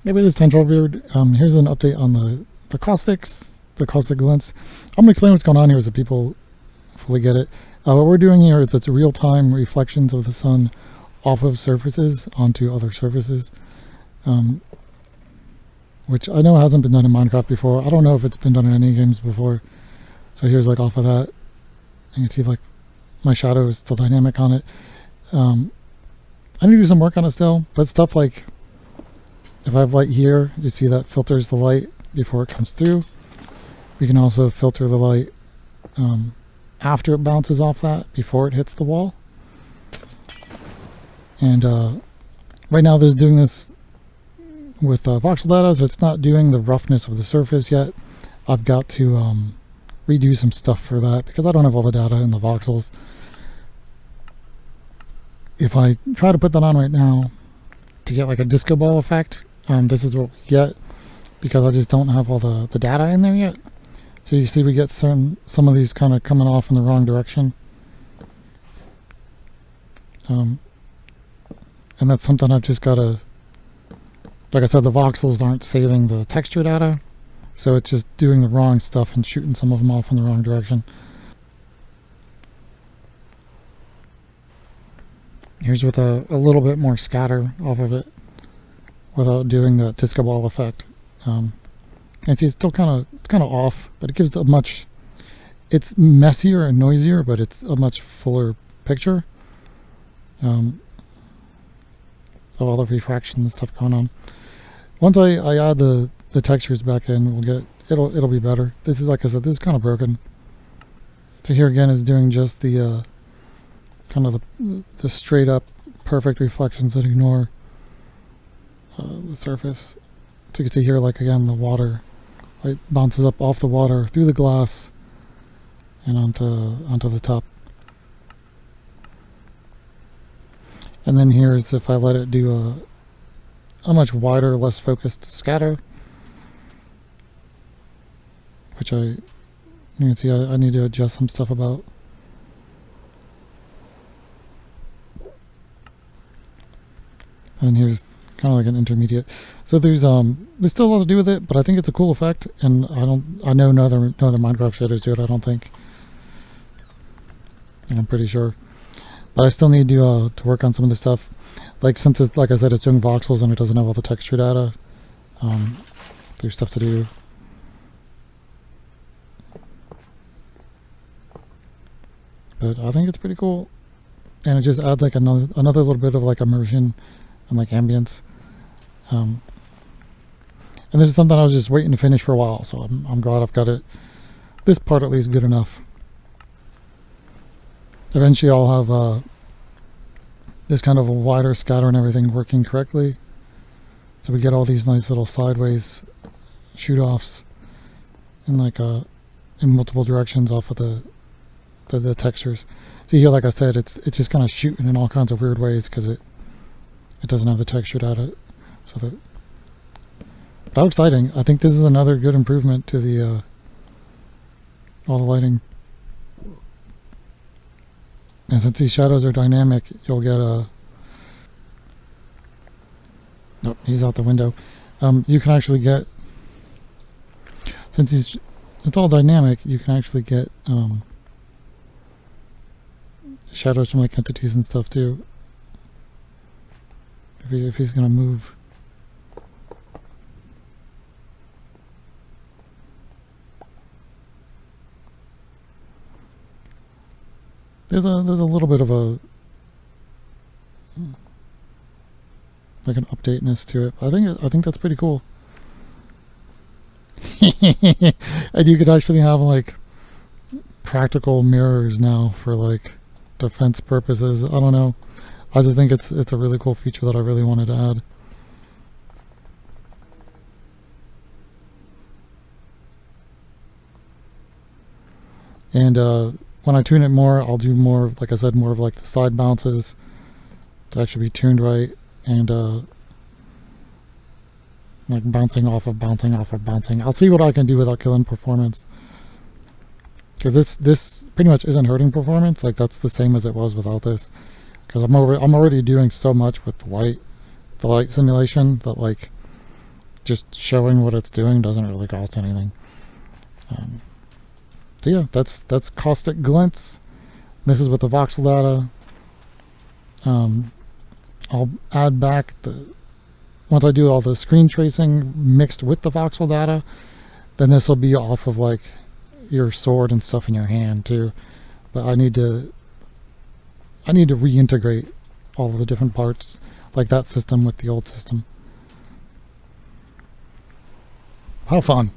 Maybe it is tendril beard. Here's an update on the caustics, the caustic glints. I'm gonna explain what's going on here so people fully get it. What we're doing here is it's real-time reflections of the sun off of surfaces onto other surfaces, which I know hasn't been done in Minecraft before. I don't know if it's been done in any games before. So here's like off of that. You can see like my shadow is still dynamic on it. I need to do some work on it still, but stuff like if I have light here, you see that filters the light before it comes through. We can also filter the light after it bounces off that, before it hits the wall. And right now there's doing this with voxel data, so it's not doing the roughness of the surface yet. I've got to redo some stuff for that because I don't have all the data in the voxels. If I try to put that on right now to get like a disco ball effect, this is what we get because I just don't have all the data in there yet. So you see we get some of these kind of coming off in the wrong direction. And that's something I've just got to, like I said, the voxels aren't saving the texture data, so it's just doing the wrong stuff and shooting some of them off in the wrong direction. Here's with a little bit more scatter off of it without doing the disco ball effect. And see, it's still kind of off, but it gives a much, it's messier and noisier, but it's a much fuller picture of all the refraction and stuff going on. Once I add the textures back in, we'll get it'll be better. This is, like I said, this is kind of broken. So here again is doing just the kind of the straight up perfect reflections that ignore the surface. So you can see here, like again, the water light bounces up off the water through the glass and onto the top. And then here's if I let it do a much wider, less focused scatter, which you can see I need to adjust some stuff about. And here's kind of like an intermediate. So there's still a lot to do with it, but I think it's a cool effect, and I know no other Minecraft shaders do it, I don't think. And I'm pretty sure. But I still need to work on some of the stuff. Like, since it, like I said, it's doing voxels and it doesn't have all the texture data, there's stuff to do. But I think it's pretty cool, and it just adds like another little bit of like immersion and like ambience. And this is something I was just waiting to finish for a while, so I'm glad I've got it, this part at least, good enough. Eventually I'll have this kind of a wider scatter and everything working correctly, so we get all these nice little sideways shoot-offs in like in multiple directions off of the textures. See here, like I said, it's just kind of shooting in all kinds of weird ways because it doesn't have the texture data. So that, but how exciting! I think this is another good improvement to the all the lighting. And since these shadows are dynamic, you'll get a. Nope, he's out the window. You can actually get, since it's all dynamic, you can actually get shadows from like entities and stuff too. If he's gonna move. There's a little bit of a like an updateness to it. I think that's pretty cool. And you could actually have like practical mirrors now for like defense purposes. I don't know. I just think it's a really cool feature that I really wanted to add. And when I tune it more, I'll do more, like I said, more of like the side bounces to actually be tuned right, and like bouncing off of bouncing off of bouncing. I'll see what I can do without killing performance, because this pretty much isn't hurting performance. Like, that's the same as it was without this, because I'm already doing so much with the light simulation that like just showing what it's doing doesn't really cost anything. So yeah, that's caustic glints. This is with the voxel data. I'll add back once I do all the screen tracing mixed with the voxel data, then this will be off of like your sword and stuff in your hand too. But I need to reintegrate all of the different parts, like that system with the old system. How fun.